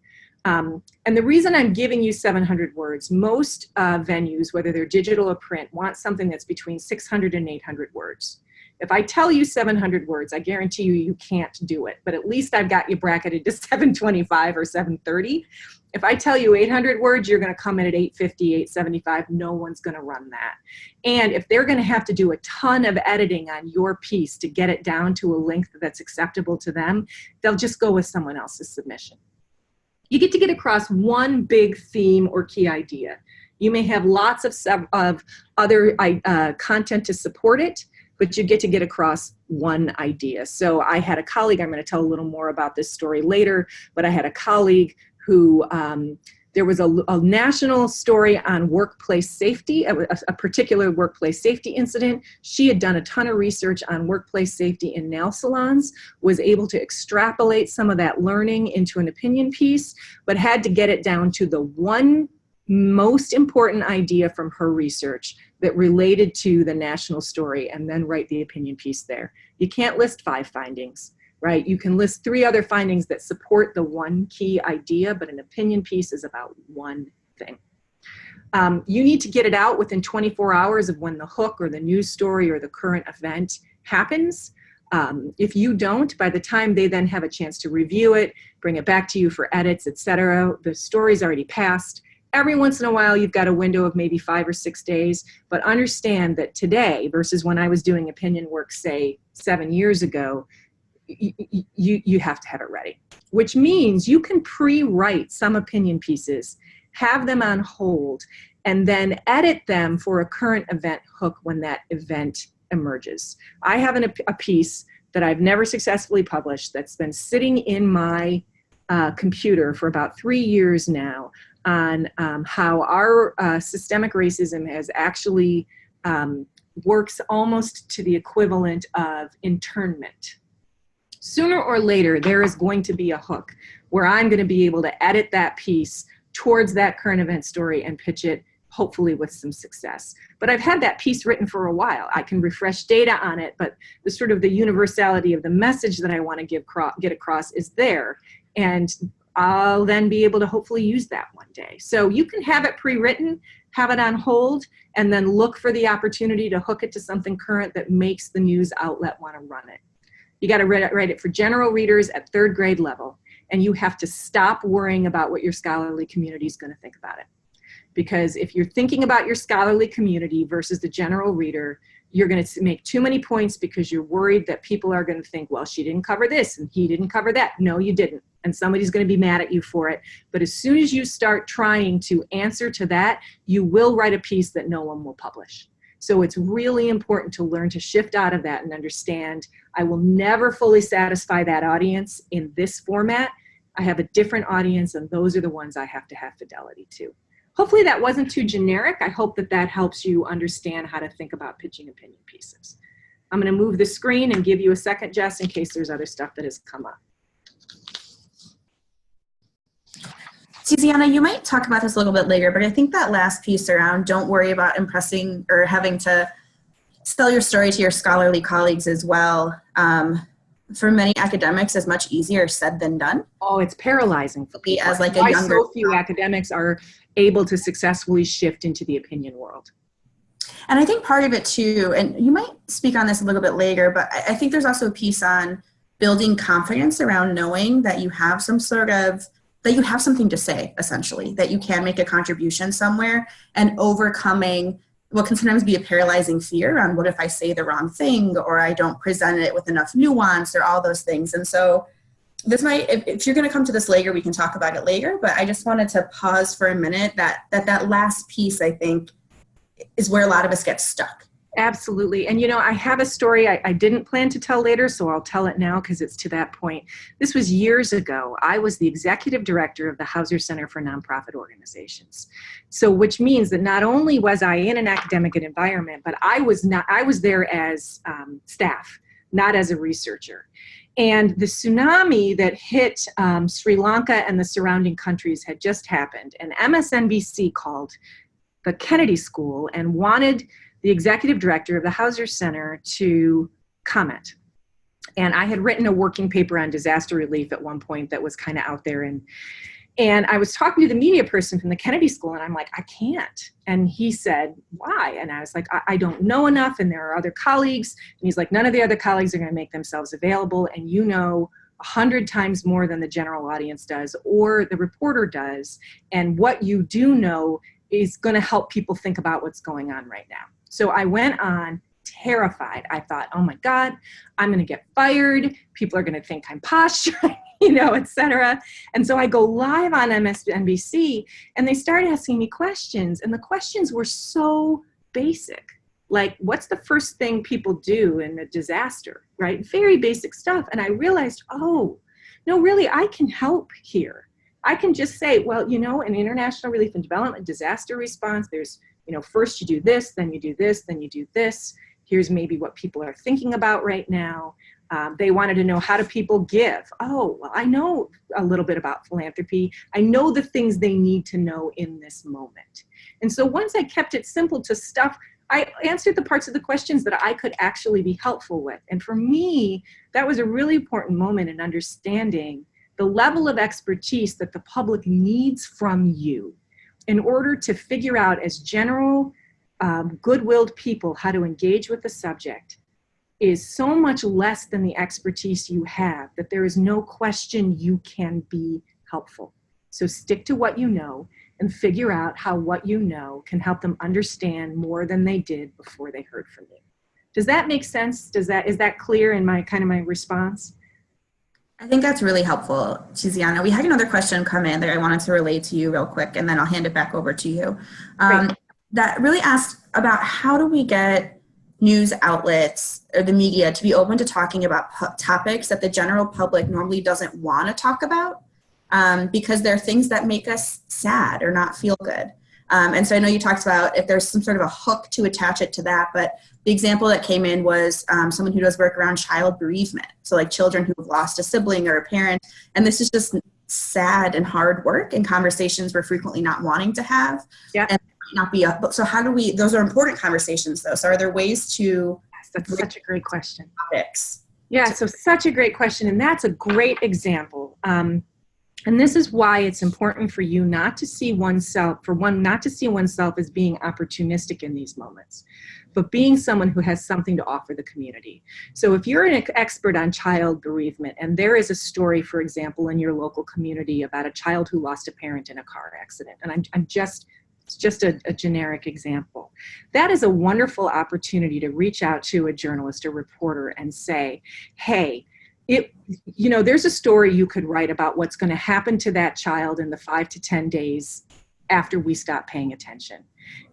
And the reason I'm giving you 700 words, most venues, whether they're digital or print, want something that's between 600 and 800 words. If I tell you 700 words, I guarantee you can't do it, but at least I've got you bracketed to 725 or 730. If I tell you 800 words, you're going to come in at 850, 875. No one's going to run that. And if they're going to have to do a ton of editing on your piece to get it down to a length that's acceptable to them, they'll just go with someone else's submission. You get to get across one big theme or key idea. You may have lots of other content to support it, but you get to get across one idea. So I had a colleague, I'm going to tell a little more about this story later, but I had a colleague who, there was a national story on workplace safety, a particular workplace safety incident. She had done a ton of research on workplace safety in nail salons, was able to extrapolate some of that learning into an opinion piece, but had to get it down to the one most important idea from her research that related to the national story and then write the opinion piece there. You can't list 5 findings, right? You can list 3 other findings that support the one key idea, but an opinion piece is about one thing. You need to get it out within 24 hours of when the hook or the news story or the current event happens. If you don't, by the time they then have a chance to review it, bring it back to you for edits, etc., the story's already passed. Every once in a while, you've got a window of maybe 5 or 6 days, but understand that today versus when I was doing opinion work, say 7 years ago, you have to have it ready, which means you can pre-write some opinion pieces, have them on hold, and then edit them for a current event hook when that event emerges. I have a piece that I've never successfully published that's been sitting in my computer for about 3 years now on how our systemic racism has actually works almost to the equivalent of internment. Sooner or later, there is going to be a hook where I'm going to be able to edit that piece towards that current event story and pitch it, hopefully with some success. But I've had that piece written for a while. I can refresh data on it, but the sort of the universality of the message that I want to get across is there. And I'll then be able to hopefully use that one day. So you can have it pre-written, have it on hold, and then look for the opportunity to hook it to something current that makes the news outlet want to run it. You got to write it for general readers at 3rd grade level, and you have to stop worrying about what your scholarly community is going to think about it. Because if you're thinking about your scholarly community versus the general reader, you're going to make too many points because you're worried that people are going to think, well, she didn't cover this and he didn't cover that. No, you didn't. And somebody's going to be mad at you for it. But as soon as you start trying to answer to that, you will write a piece that no one will publish. So it's really important to learn to shift out of that and understand I will never fully satisfy that audience in this format. I have a different audience, and those are the ones I have to have fidelity to. Hopefully that wasn't too generic. I hope that that helps you understand how to think about pitching opinion pieces. I'm going to move the screen and give you a second, Jess, in case there's other stuff that has come up. Tiziana, you might talk about this a little bit later, but I think that last piece around don't worry about impressing or having to sell your story to your scholarly colleagues as well, for many academics is much easier said than done. Oh, it's paralyzing for people. As like a Why younger so few academics are able to successfully shift into the opinion world. And I think part of it too, and you might speak on this a little bit later, but I think there's also a piece on building confidence around knowing that you have some sort of, that you have something to say, essentially, that you can make a contribution somewhere, and overcoming what can sometimes be a paralyzing fear around what if I say the wrong thing or I don't present it with enough nuance or all those things. And so this might, if you're going to come to this later, we can talk about it later, but I just wanted to pause for a minute that last piece, I think, is where a lot of us get stuck. Absolutely. And, you know, I have a story I didn't plan to tell later, so I'll tell it now because it's to that point. This was years ago. I was the executive director of the Hauser Center for Nonprofit Organizations. So, which means that not only was I in an academic environment, but I was there as staff, not as a researcher. And the tsunami that hit Sri Lanka and the surrounding countries had just happened. And MSNBC called the Kennedy School and wanted the executive director of the Hauser Center to comment. And I had written a working paper on disaster relief at one point that was kind of out there. And I was talking to the media person from the Kennedy School, and I'm like, I can't. And he said, why? And I was like, I don't know enough, and there are other colleagues. And he's like, none of the other colleagues are going to make themselves available, and you know 100 times more than the general audience does or the reporter does. And what you do know is going to help people think about what's going on right now. So I went on terrified. I thought, oh my God, I'm going to get fired. People are going to think I'm posturing, you know, et cetera. And so I go live on MSNBC, and they started asking me questions. And the questions were so basic. Like, what's the first thing people do in a disaster, right? Very basic stuff. And I realized, oh, no, really, I can help here. I can just say, well, you know, in international relief and development disaster response, there's, you know, first you do this, then you do this, then you do this. Here's maybe what people are thinking about right now. They wanted to know, how do people give? Oh, well, I know a little bit about philanthropy. I know the things they need to know in this moment. And so once I kept it simple to stuff, I answered the parts of the questions that I could actually be helpful with. And for me, that was a really important moment in understanding the level of expertise that the public needs from you in order to figure out, as general good-willed people, how to engage with the subject is so much less than the expertise you have that there is no question you can be helpful. So stick to what you know and figure out how what you know can help them understand more than they did before they heard from you. Does that make sense? Is that clear in my response? I think that's really helpful, Tiziana. We had another question come in that I wanted to relay to you real quick, and then I'll hand it back over to you. That really asked about how do we get news outlets or the media to be open to talking about topics that the general public normally doesn't want to talk about because they're things that make us sad or not feel good. And so I know you talked about if there's some sort of a hook to attach it to that, but the example that came in was someone who does work around child bereavement. So like children who've lost a sibling or a parent, and this is just sad and hard work and conversations we're frequently not wanting to have. Yeah. And not be up. So how do we, those are important conversations though. So are there ways to? Yes, that's such a great question. Topics? Yeah, so such a great question. And that's a great example. And this is why it's important for you not to see oneself, not to see oneself as being opportunistic in these moments, but being someone who has something to offer the community. So if you're an expert on child bereavement and there is a story, for example, in your local community about a child who lost a parent in a car accident, and it's just a generic example. That is a wonderful opportunity to reach out to a journalist or reporter and say, hey, there's a story you could write about what's going to happen to that child in the 5 to 10 days after we stop paying attention.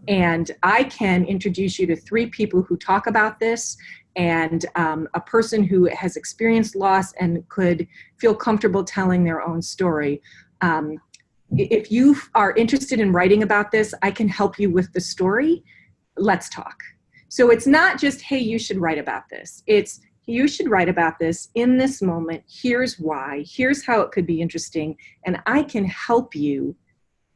And I can introduce you to 3 people who talk about this and a person who has experienced loss and could feel comfortable telling their own story. If you are interested in writing about this, I can help you with the story. Let's talk. So it's not just, hey, you should write about this. It's, you should write about this in this moment. Here's why. Here's how it could be interesting. And I can help you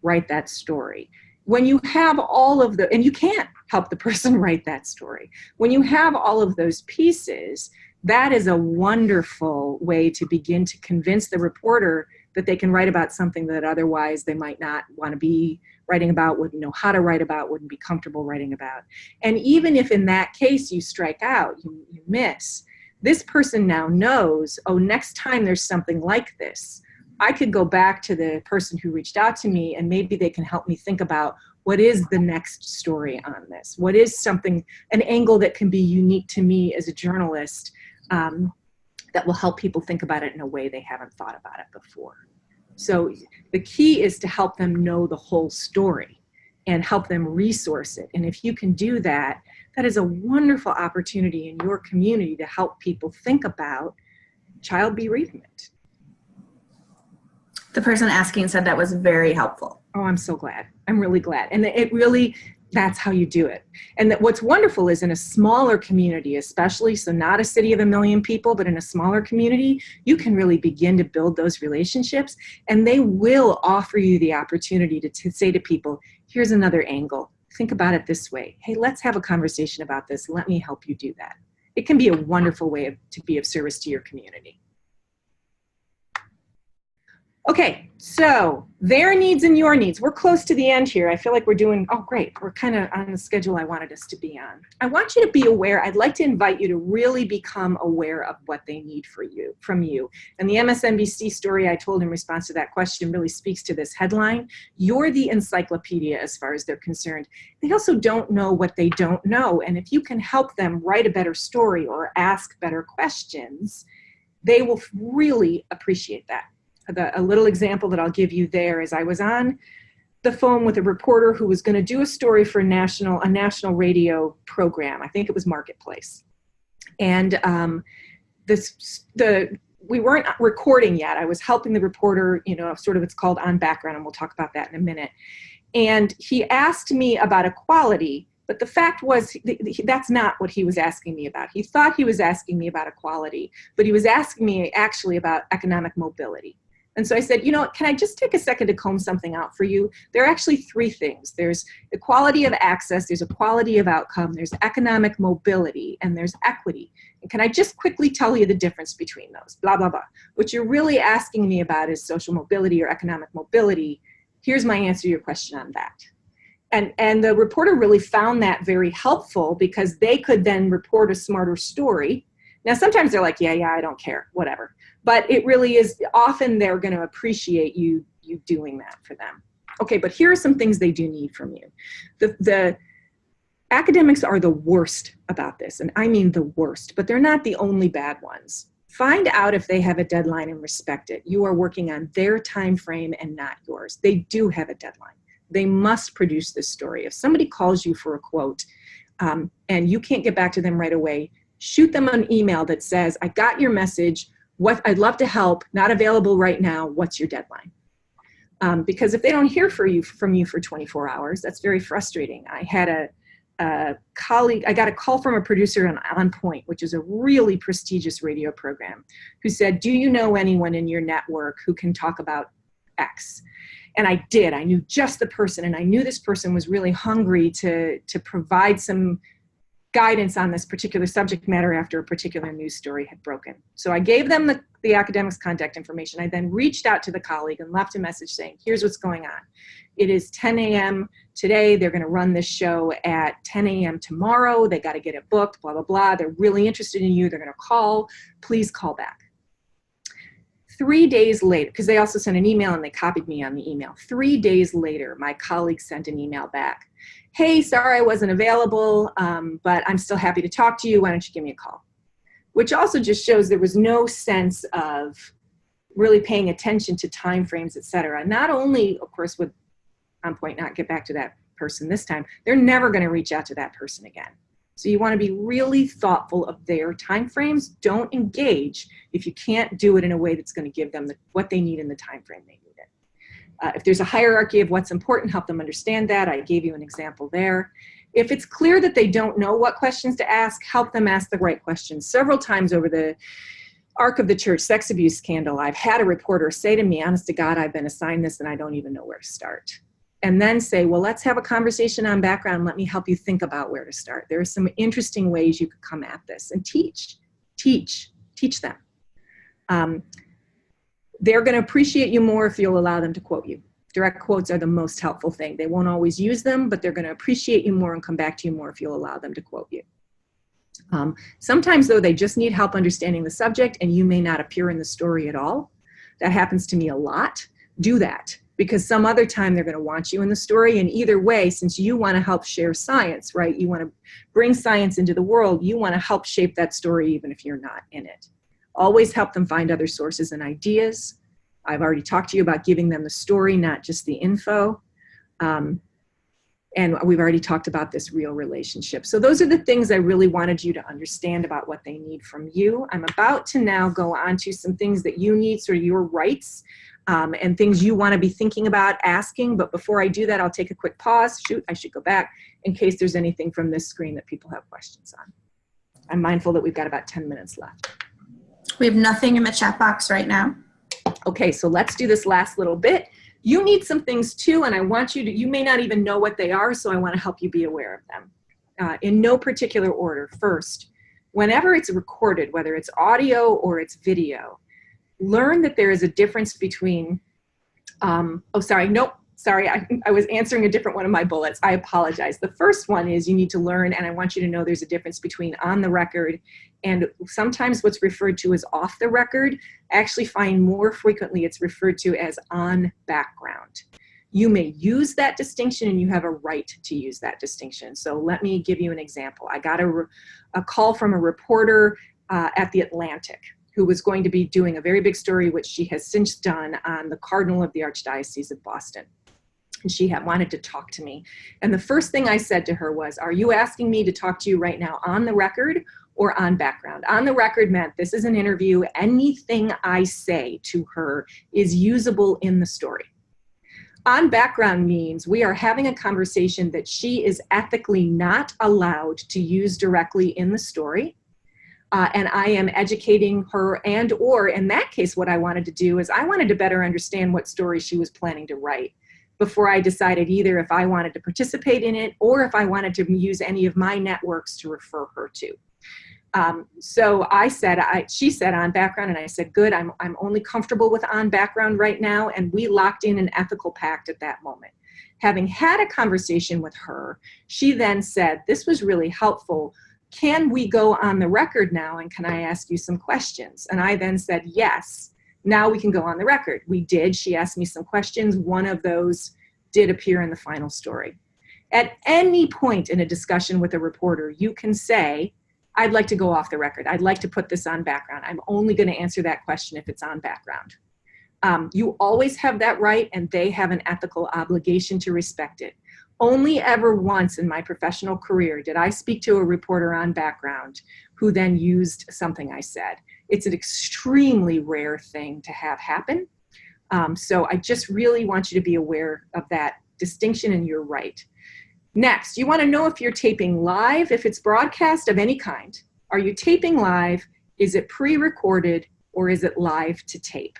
write that story. When you have all of and you can't help the person write that story. When you have all of those pieces, that is a wonderful way to begin to convince the reporter that they can write about something that otherwise they might not want to be writing about, wouldn't know how to write about, wouldn't be comfortable writing about. And even if in that case you strike out, you miss, this person now knows, oh, next time there's something like this, I could go back to the person who reached out to me and maybe they can help me think about what is the next story on this? What is something, an angle that can be unique to me as a journalist that will help people think about it in a way they haven't thought about it before. So the key is to help them know the whole story and help them resource it. And if you can do that, that is a wonderful opportunity in your community to help people think about child bereavement. The person asking said that was very helpful. Oh, I'm so glad. I'm really glad. And it really, that's how you do it. And that what's wonderful is in a smaller community, especially, so not a city of 1 million people, but in a smaller community, you can really begin to build those relationships and they will offer you the opportunity to say to people, here's another angle. Think about it this way. Hey, let's have a conversation about this. Let me help you do that. It can be a wonderful way to be of service to your community. Okay, so their needs and your needs. We're close to the end here. I feel like we're doing, oh great, we're kind of on the schedule I wanted us to be on. I want you to be aware, I'd like to invite you to really become aware of what they need from you. And the MSNBC story I told in response to that question really speaks to this headline. You're the encyclopedia as far as they're concerned. They also don't know what they don't know. And if you can help them write a better story or ask better questions, they will really appreciate that. A little example that I'll give you there is I was on the phone with a reporter who was going to do a story for a national radio program. I think it was Marketplace. And we weren't recording yet. I was helping the reporter, sort of, it's called on background, and we'll talk about that in a minute. And he asked me about equality, but the fact was that's not what he was asking me about. He thought he was asking me about equality, but he was asking me actually about economic mobility. And so I said, can I just take a second to comb something out for you? There are actually 3 things. There's equality of access, there's equality of outcome, there's economic mobility, and there's equity. And can I just quickly tell you the difference between those? Blah, blah, blah. What you're really asking me about is social mobility or economic mobility. Here's my answer to your question on that. And the reporter really found that very helpful because they could then report a smarter story. Now, sometimes they're like, yeah, I don't care, whatever. But it really is, often they're going to appreciate you doing that for them. Okay, but here are some things they do need from you. The academics are the worst about this, and I mean the worst, but they're not the only bad ones. Find out if they have a deadline and respect it. You are working on their time frame and not yours. They do have a deadline. They must produce this story. If somebody calls you for a quote and you can't get back to them right away, shoot them an email that says, I got your message, I'd love to help, not available right now, what's your deadline? Because if they don't hear from you for 24 hours, that's very frustrating. I had a colleague, I got a call from a producer on Point, which is a really prestigious radio program, who said, do you know anyone in your network who can talk about X? And I did. I knew just the person, and I knew this person was really hungry to provide some guidance on this particular subject matter after a particular news story had broken. So I gave them the academic's contact information. I then reached out to the colleague and left a message saying, here's what's going on. It is 10 a.m. today. They're going to run this show at 10 a.m. tomorrow. They got to get it booked, blah, blah, blah. They're really interested in you. They're going to call. Please call back. 3 days later, because they also sent an email and they copied me on the email. 3 days later, my colleague sent an email back. Hey, sorry I wasn't available, but I'm still happy to talk to you. Why don't you give me a call? Which also just shows there was no sense of really paying attention to timeframes, et cetera. Not only, of course, would On Point not get back to that person this time, they're never going to reach out to that person again. So you want to be really thoughtful of their timeframes. Don't engage if you can't do it in a way that's going to give them what they need in the timeframe they need it. If there's a hierarchy of what's important, help them understand that. I gave you an example there. If it's clear that they don't know what questions to ask, help them ask the right questions. Several times over the arc of the church sex abuse scandal, I've had a reporter say to me, honest to God, I've been assigned this and I don't even know where to start. And then say, well, let's have a conversation on background. Let me help you think about where to start. There are some interesting ways you could come at this, and teach them. They're going to appreciate you more if you'll allow them to quote you. Direct quotes are the most helpful thing. They won't always use them, but they're going to appreciate you more and come back to you more if you'll allow them to quote you. Sometimes, though, they just need help understanding the subject, and you may not appear in the story at all. That happens to me a lot. Do that. Because some other time they're going to want you in the story. And either way, since you want to help share science, right? You want to bring science into the world. You want to help shape that story even if you're not in it. Always help them find other sources and ideas. I've already talked to you about giving them the story, not just the info. And we've already talked about this real relationship. So those are the things I really wanted you to understand about what they need from you. I'm about to now go on to some things that you need, sort of your rights, and things you want to be thinking about asking. But before I do that, I'll take a quick pause. Shoot, I should go back in case there's anything from this screen that people have questions on. I'm mindful that we've got about 10 minutes left. We have nothing in the chat box right now. Okay, so let's do this last little bit. You need some things too, and I want you to, you may not even know what they are, so I want to help you be aware of them. In no particular order. First, whenever it's recorded, whether it's audio or it's video, learn that there is a difference between, I was answering a different one of my bullets. I apologize. The first one is you need to learn, and I want you to know there's a difference between on the record and sometimes what's referred to as off the record. I actually find more frequently it's referred to as on background. You may use that distinction and you have a right to use that distinction. So let me give you an example. I got a call from a reporter at the Atlantic who was going to be doing a very big story, which she has since done, on the Cardinal of the Archdiocese of Boston. And she had wanted to talk to me. And the first thing I said to her was, are you asking me to talk to you right now on the record or on background? On the record meant this is an interview. Anything I say to her is usable in the story. On background means we are having a conversation that she is ethically not allowed to use directly in the story. And I am educating her, and or in that case, what I wanted to do is I wanted to better understand what story she was planning to write before I decided either if I wanted to participate in it or if I wanted to use any of my networks to refer her to. So she said on background, and I said, good, I'm only comfortable with on background right now. And we locked in an ethical pact at that moment. Having had a conversation with her, she then said, this was really helpful. Can we go on the record now, and can I ask you some questions? And I then said, yes, now we can go on the record. We did. She asked me some questions. One of those did appear in the final story. At any point in a discussion with a reporter, you can say, I'd like to go off the record. I'd like to put this on background. I'm only going to answer that question if it's on background. You always have that right, and they have an ethical obligation to respect it. Only ever once in my professional career did I speak to a reporter on background who then used something I said. It's an extremely rare thing to have happen. So I just really want you to be aware of that distinction, and you're right. Next, you want to know if you're taping live, if it's broadcast of any kind. Are you taping live? Is it pre-recorded, or is it live to tape?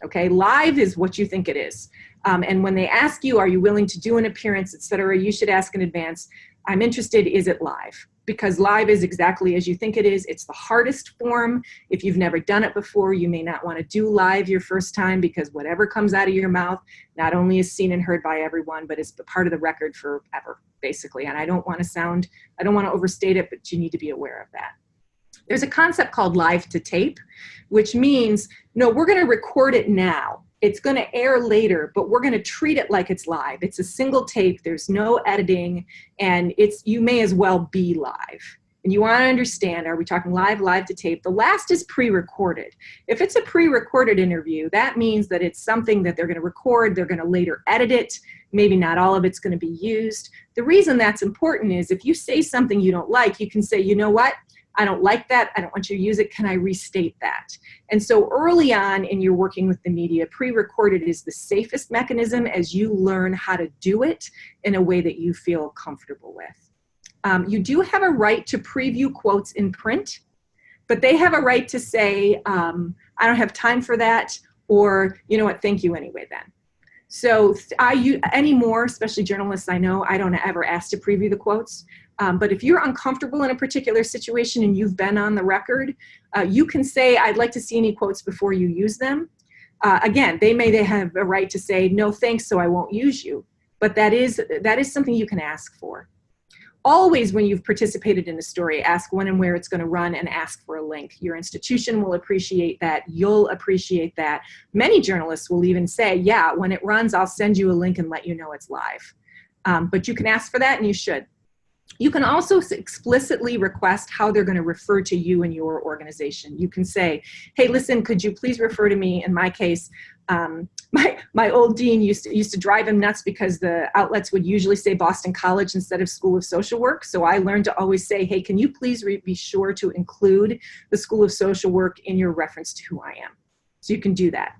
Okay, live is what you think it is. And when they ask you, are you willing to do an appearance, etc., you should ask in advance, I'm interested, is it live? Because live is exactly as you think it is. It's the hardest form. If you've never done it before, you may not want to do live your first time, because whatever comes out of your mouth not only is seen and heard by everyone, but is part of the record forever, basically. And I don't want to overstate it, but you need to be aware of that. There's a concept called live to tape, which means, no, we're going to record it now. It's going to air later, but we're going to treat it like it's live. It's a single tape. There's no editing, and you may as well be live. And you want to understand, are we talking live to tape? The last is pre-recorded. If it's a pre-recorded interview, that means that it's something that they're going to record. They're going to later edit it. Maybe not all of it's going to be used. The reason that's important is if you say something you don't like, you can say, you know what? I don't like that. I don't want you to use it. Can I restate that? And so early on in your working with the media, pre-recorded is the safest mechanism as you learn how to do it in a way that you feel comfortable with. You do have a right to preview quotes in print, but they have a right to say, I don't have time for that, or, you know what, thank you anyway then. So anymore, especially journalists I know, I don't ever ask to preview the quotes. But if you're uncomfortable in a particular situation and you've been on the record, you can say, I'd like to see any quotes before you use them. Again, they have a right to say, no thanks, so I won't use you. But that is something you can ask for. Always when you've participated in a story, ask when and where it's going to run and ask for a link. Your institution will appreciate that. You'll appreciate that. Many journalists will even say, yeah, when it runs, I'll send you a link and let you know it's live. But you can ask for that, and you should. You can also explicitly request how they're going to refer to you and your organization. You can say, hey, listen, could you please refer to me? In my case, my old dean used to drive him nuts because the outlets would usually say Boston College instead of School of Social Work. So I learned to always say, hey, can you please be sure to include the School of Social Work in your reference to who I am? So you can do that.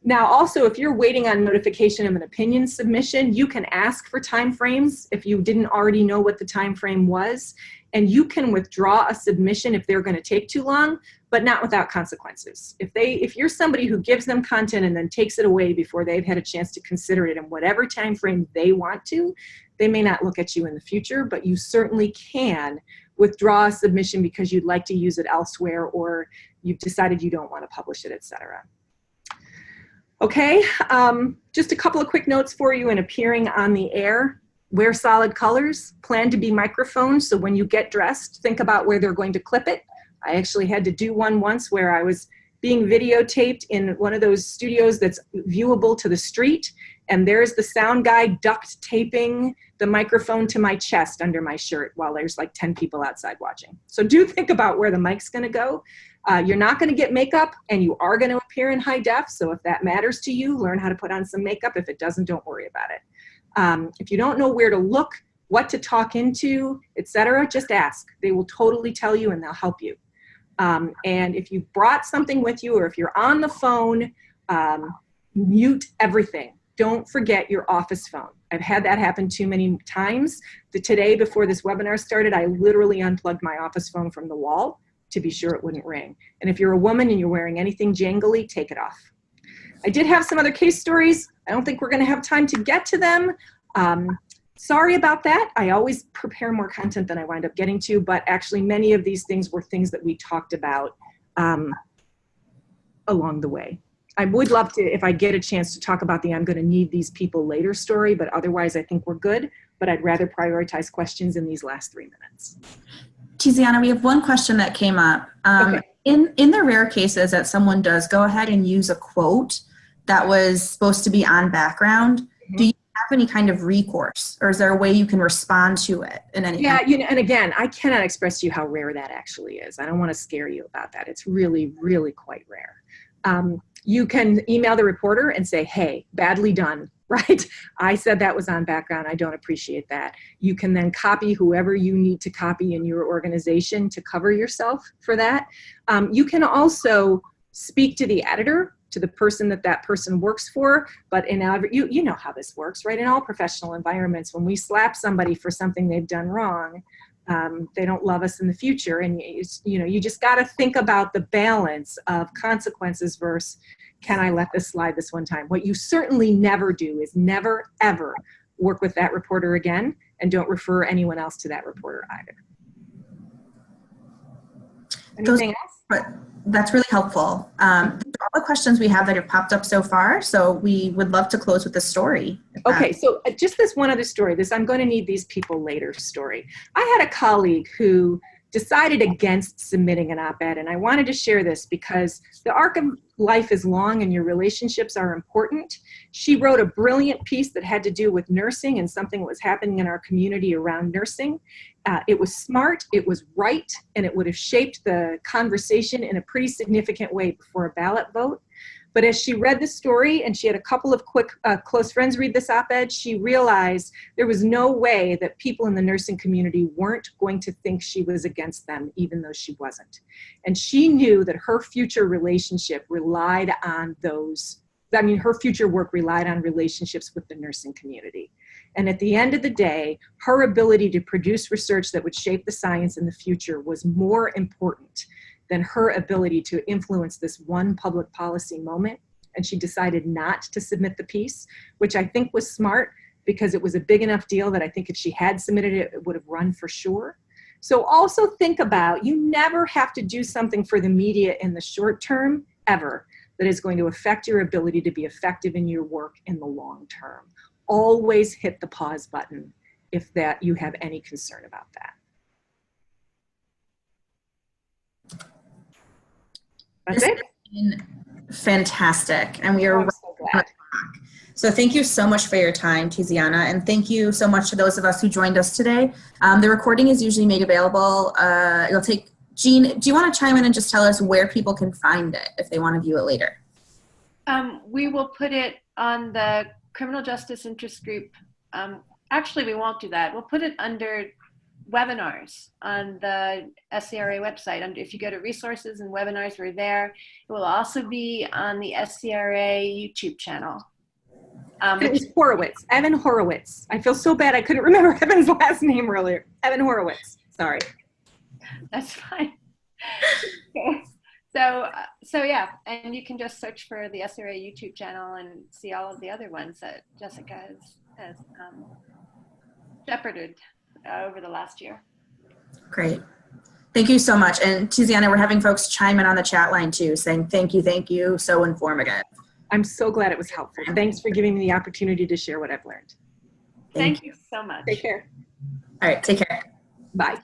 Now, also, if you're waiting on notification of an opinion submission, you can ask for timeframes if you didn't already know what the time frame was, and you can withdraw a submission if they're going to take too long, but not without consequences. If you're somebody who gives them content and then takes it away before they've had a chance to consider it in whatever time frame they want to, they may not look at you in the future, but you certainly can withdraw a submission because you'd like to use it elsewhere, or you've decided you don't want to publish it, etc. Okay, just a couple of quick notes for you in appearing on the air. Wear solid colors, plan to be microphones, so when you get dressed, think about where they're going to clip it. I actually had to do one once where I was being videotaped in one of those studios that's viewable to the street, and there's the sound guy duct taping the microphone to my chest under my shirt while there's like 10 people outside watching. So do think about where the mic's gonna go. You're not going to get makeup, and you are going to appear in high def, so if that matters to you, learn how to put on some makeup. If it doesn't, don't worry about it. If you don't know where to look, what to talk into, etc., just ask. They will totally tell you, and they'll help you. And if you brought something with you, or if you're on the phone, mute everything. Don't forget your office phone. I've had that happen too many times. Today, before this webinar started, I literally unplugged my office phone from the wall to be sure it wouldn't ring. And if you're a woman and you're wearing anything jangly, take it off. I did have some other case stories. I don't think we're gonna have time to get to them. Sorry about that. I always prepare more content than I wind up getting to, but actually many of these things were things that we talked about along the way. I would love to, if I get a chance to talk about the I'm gonna need these people later story, but otherwise I think we're good, but I'd rather prioritize questions in these last 3 minutes. Tiziana, we have one question that came up. Okay. In the rare cases that someone does go ahead and use a quote that was supposed to be on background, any kind of recourse, or is there a way you can respond to it in any Yeah, kind? you know, and again, I cannot express to you how rare that actually is. I don't want to scare you about that. It's really, really quite rare. You can email the reporter and say, hey, badly done, right? I said that was on background. I don't appreciate that. You can then copy whoever you need to copy in your organization to cover yourself for that. You can also speak to the editor, to the person that that person works for, but you know how this works, right? In all professional environments, when we slap somebody for something they've done wrong, they don't love us in the future. And you know, you just got to think about the balance of consequences versus, can I let this slide this one time? What you certainly never do is never, ever work with that reporter again, and don't refer anyone else to that reporter either. Anything else? That's really helpful. Those are all the questions we have that have popped up so far, so we would love to close with this story. Okay, so just this one other story, this I'm going to need these people later story. I had a colleague who decided against submitting an op-ed, and I wanted to share this because the arc of life is long and your relationships are important. She wrote a brilliant piece that had to do with nursing and something that was happening in our community around nursing. It was smart, it was right, and it would have shaped the conversation in a pretty significant way before a ballot vote. But as she read the story, and she had a couple of quick close friends read this op-ed, she realized there was no way that people in the nursing community weren't going to think she was against them, even though she wasn't. And she knew that her future relationship relied on her future work relied on relationships with the nursing community. And at the end of the day, her ability to produce research that would shape the science in the future was more important than her ability to influence this one public policy moment. And she decided not to submit the piece, which I think was smart because it was a big enough deal that I think if she had submitted it, it would have run for sure. So also think about, you never have to do something for the media in the short term, ever, that is going to affect your ability to be effective in your work in the long term. Always hit the pause button if that you have any concern about that. That's it. Fantastic. And we are so glad. So thank you so much for your time, Tiziana, and thank you so much to those of us who joined us today. The recording is usually made available. Jean, do you want to chime in and just tell us where people can find it if they want to view it later? We will put it on the Criminal Justice Interest Group. Actually, we won't do that. We'll put it under webinars on the SCRA website. If you go to resources and webinars, we're there. It will also be on the SCRA YouTube channel. It was Horowitz, Evan Horowitz. I feel so bad I couldn't remember Evan's last name earlier. Evan Horowitz, sorry. That's fine. Okay. So yeah, and you can just search for the SCRA YouTube channel and see all of the other ones that Jessica has shepherded over the last year. Great. Thank you so much. And Tiziana, we're having folks chime in on the chat line too, saying thank you, so informative. I'm so glad it was helpful. Thanks for giving me the opportunity to share what I've learned. Thank you so much. Take care. All right, take care. Bye.